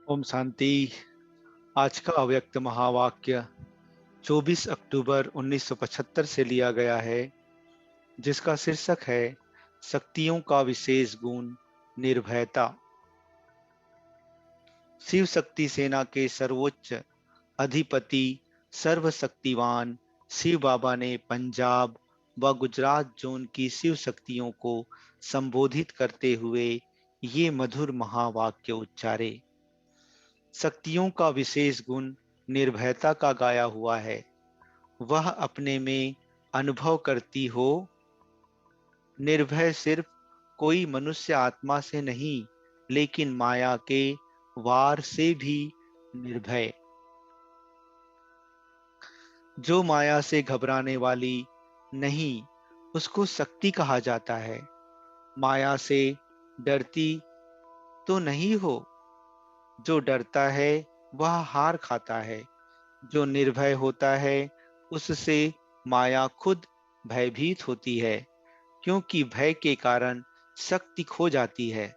ओम शांति। आज का अव्यक्त महावाक्य 24 अक्टूबर 1975 से लिया गया है, जिसका शीर्षक है शक्तियों का विशेष गुण निर्भयता। शिव शक्ति सेना के सर्वोच्च अधिपति सर्वशक्तिवान शिव बाबा ने पंजाब व गुजरात जोन की शिव शक्तियों को संबोधित करते हुए ये मधुर महावाक्य उच्चारे। शक्तियों का विशेष गुण निर्भयता का गाया हुआ है। वह अपने में अनुभव करती हो। निर्भय सिर्फ कोई मनुष्य आत्मा से नहीं, लेकिन माया के वार से भी निर्भय। जो माया से घबराने वाली नहीं, उसको शक्ति कहा जाता है। माया से डरती तो नहीं हो। जो डरता है वह हार खाता है। जो निर्भय होता है उससे माया खुद भयभीत होती है, क्योंकि भय के कारण शक्ति खो जाती है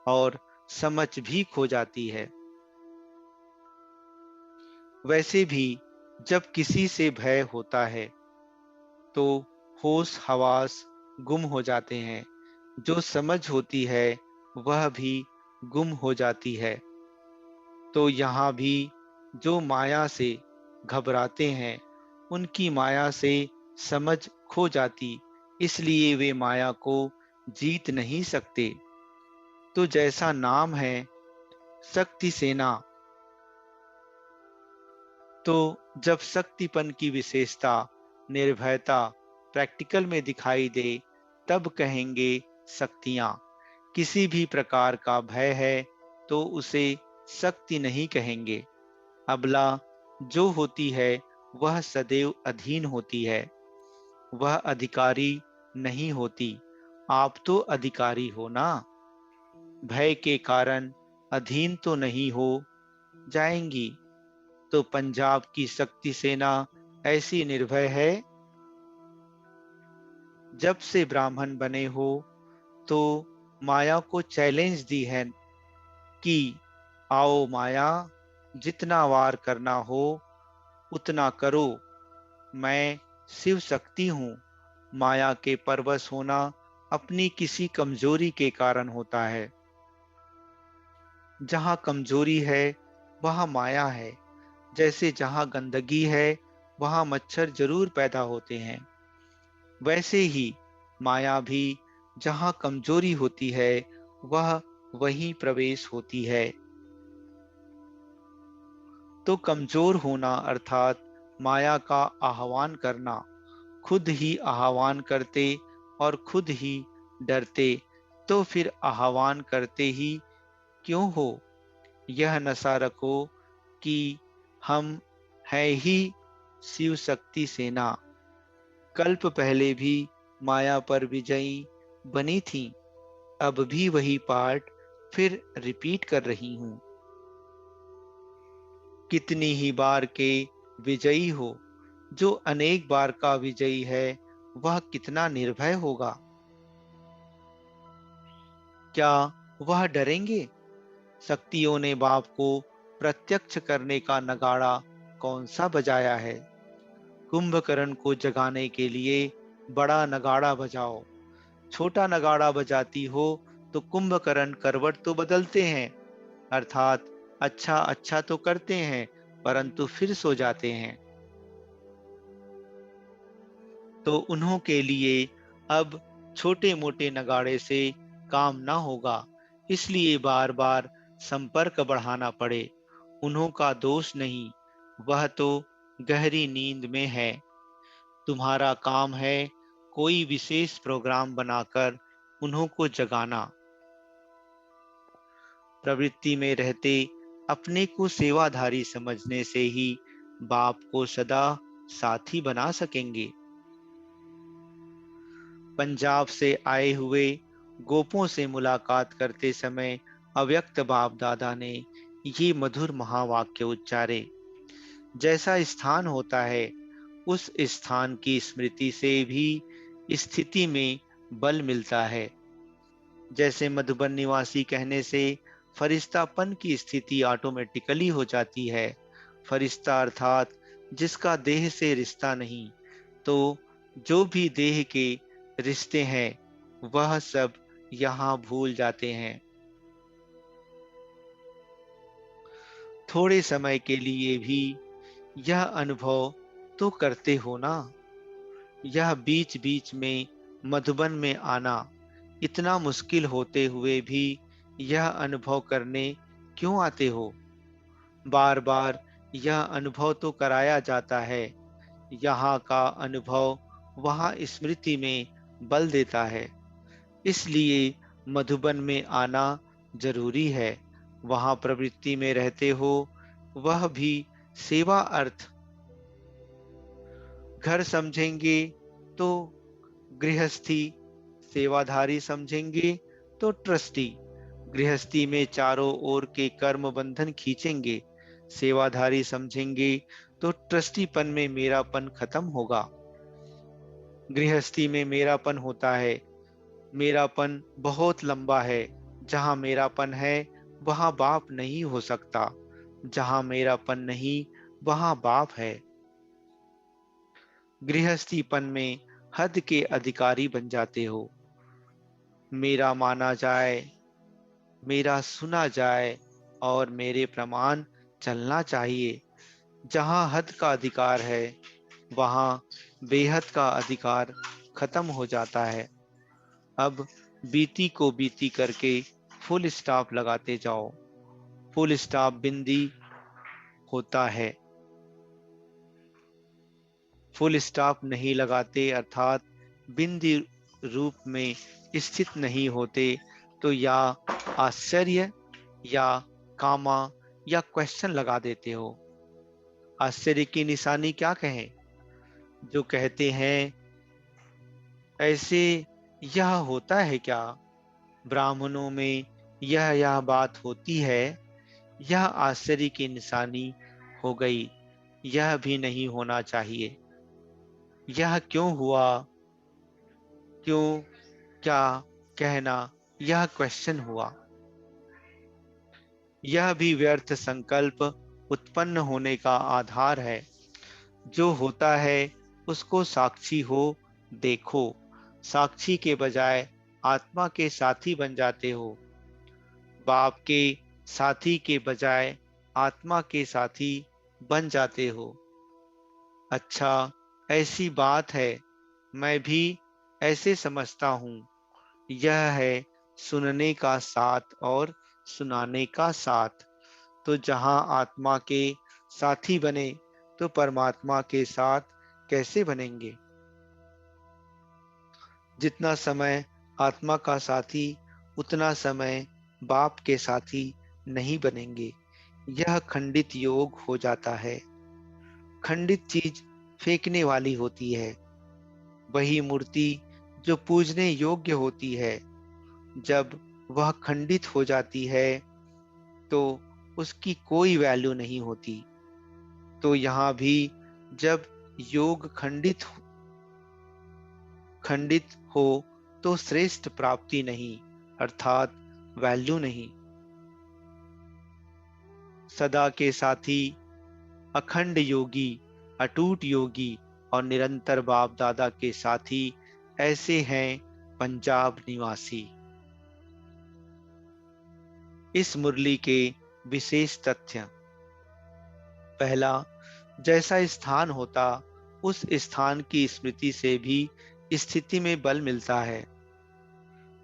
और समझ भी खो जाती है। वैसे भी जब किसी से भय होता है तो होश हवास गुम हो जाते हैं। जो समझ होती है वह भी गुम हो जाती है। तो यहाँ भी जो माया से घबराते हैं, उनकी माया से समझ खो जाती, इसलिए वे माया को जीत नहीं सकते। तो जैसा नाम है शक्ति सेना, तो जब शक्तिपन की विशेषता निर्भयता प्रैक्टिकल में दिखाई दे, तब कहेंगे शक्तियां। किसी भी प्रकार का भय है तो उसे शक्ति नहीं कहेंगे। अबला जो होती है वह सदैव अधीन होती है, वह अधिकारी नहीं होती। आप तो अधिकारी हो ना। भय के कारण अधीन तो नहीं हो जाएंगी। तो पंजाब की शक्ति सेना ऐसी निर्भय है। जब से ब्राह्मण बने हो तो माया को चैलेंज दी है कि आओ माया, जितना वार करना हो उतना करो। मैं शिव शक्ति हूँ। माया के परवश होना अपनी किसी कमजोरी के कारण होता है। जहाँ कमजोरी है वहाँ माया है। जैसे जहाँ गंदगी है वहाँ मच्छर जरूर पैदा होते हैं, वैसे ही माया भी जहाँ कमजोरी होती है वह वहीं प्रवेश होती है। तो कमजोर होना अर्थात माया का आह्वान करना। खुद ही आह्वान करते और खुद ही डरते, तो फिर आह्वान करते ही क्यों हो। यह नशा रखो कि हम हैं ही शिव शक्ति सेना। कल्प पहले भी माया पर विजयी बनी थी। अब भी वही पार्ट फिर रिपीट कर रही हूँ। कितनी ही बार के विजयी हो, जो अनेक बार का विजयी है वह कितना निर्भय होगा। क्या वह डरेंगे। शक्तियों ने बाप को प्रत्यक्ष करने का नगाड़ा कौन सा बजाया है। कुंभकर्ण को जगाने के लिए बड़ा नगाड़ा बजाओ। छोटा नगाड़ा बजाती हो तो कुंभकर्ण करवट तो बदलते हैं, अर्थात अच्छा अच्छा तो करते हैं, परंतु फिर सो जाते हैं। तो उन्हों के लिए अब छोटे मोटे नगाड़े से काम ना होगा, इसलिए बार बार संपर्क बढ़ाना पड़े। उन्हों का दोष नहीं, वह तो गहरी नींद में है। तुम्हारा काम है कोई विशेष प्रोग्राम बनाकर उन्हों को जगाना। प्रवृत्ति में रहते अपने को सेवाधारी समझने से ही बाप को सदा साथी बना सकेंगे। पंजाब से आए हुए गोपों से मुलाकात करते समय अव्यक्त बाप दादा ने ये मधुर महावाक्य उच्चारे। जैसा स्थान होता है उस स्थान की स्मृति से भी स्थिति में बल मिलता है। जैसे मधुबन निवासी कहने से फरिश्तापन की स्थिति ऑटोमेटिकली हो जाती है। फरिश्ता अर्थात जिसका देह से रिश्ता नहीं, तो जो भी देह के रिश्ते हैं वह सब यहाँ भूल जाते हैं। थोड़े समय के लिए भी यह अनुभव तो करते हो ना। यह बीच बीच में मधुबन में आना इतना मुश्किल होते हुए भी यह अनुभव करने क्यों आते हो? बार बार यह अनुभव तो कराया जाता है। यहाँ का अनुभव वहाँ स्मृति में बल देता है। इसलिए मधुबन में आना जरूरी है। वहाँ प्रवृत्ति में रहते हो, वह भी सेवा अर्थ। घर समझेंगे तो गृहस्थी, सेवाधारी समझेंगे तो ट्रस्टी। गृहस्थी में चारों ओर के कर्म बंधन खींचेंगे, सेवाधारी समझेंगे तो ट्रस्टीपन में मेरापन खत्म होगा। गृहस्थी में मेरापन होता है, मेरापन बहुत लंबा है। जहां मेरापन है वहां बाप नहीं हो सकता, जहां मेरापन नहीं वहां बाप है। गृहस्थीपन में हद के अधिकारी बन जाते हो। मेरा माना जाए, मेरा सुना जाए और मेरे प्रमाण चलना चाहिए। जहां हद का अधिकार है वहां बेहद का अधिकार खत्म हो जाता है। अब बीती को बीती करके फुल स्टॉप लगाते जाओ। फुल स्टॉप बिंदी होता है, फुल स्टॉप नहीं लगाते अर्थात बिंदी रूप में स्थित नहीं होते, तो या आश्चर्य या कामा या क्वेश्चन लगा देते हो। आश्चर्य की निशानी क्या कहें? जो कहते हैं ऐसे यह होता है क्या? ब्राह्मणों में यह बात होती है, यह आश्चर्य की निशानी हो गई। यह भी नहीं होना चाहिए। यह क्यों हुआ? क्यों? क्या? कहना यह क्वेश्चन हुआ। यह भी व्यर्थ संकल्प उत्पन्न होने का आधार है। जो होता है उसको साक्षी हो देखो। साक्षी के बजाय आत्मा के साथी बन जाते हो। बाप के साथी के बजाय आत्मा के साथी बन जाते हो। अच्छा, ऐसी बात है। मैं भी ऐसे समझता हूँ। यह है सुनने का साथ और सुनाने का साथ। तो जहाँ आत्मा के साथी बने तो परमात्मा के साथ कैसे बनेंगे? जितना समय आत्मा का साथी उतना समय बाप के साथी नहीं बनेंगे। यह खंडित योग हो जाता है। खंडित चीज फेंकने वाली होती है। वही मूर्ति जो पूजने योग्य होती है, जब वह खंडित हो जाती है तो उसकी कोई वैल्यू नहीं होती। तो यहाँ भी जब योग खंडित हो तो श्रेष्ठ प्राप्ति नहीं, अर्थात वैल्यू नहीं। सदा के साथी, अखंड योगी, अटूट योगी और निरंतर बाप दादा के साथी ऐसे हैं पंजाब निवासी। इस मुरली के विशेष तथ्य: पहला, जैसा स्थान होता उस स्थान की स्मृति से भी स्थिति में बल मिलता है।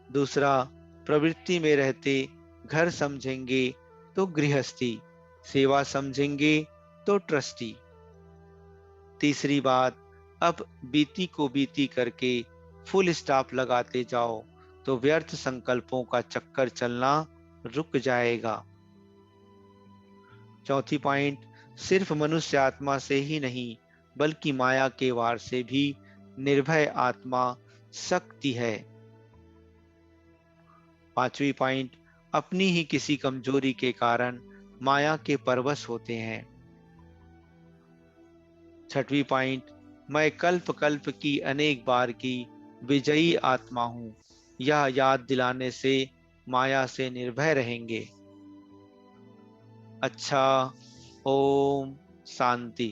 दूसरा, प्रवृत्ति में रहते घर समझेंगे तो गृहस्थी, सेवा समझेंगे तो ट्रस्टी। तीसरी बात, अब बीती को बीती करके फुल स्टॉप लगाते जाओ तो व्यर्थ संकल्पों का चक्कर चलना रुक जाएगा। चौथी पॉइंट, सिर्फ मनुष्य आत्मा से ही नहीं बल्कि माया के वार से भी निर्भय आत्मा शक्ति है। पांचवी पॉइंट, अपनी ही किसी कमजोरी के कारण माया के परवश होते हैं। छठवीं पॉइंट, मैं कल्प कल्प की अनेक बार की विजयी आत्मा हूं। यह याद दिलाने से माया से निर्भय रहेंगे। अच्छा। ओम शांति।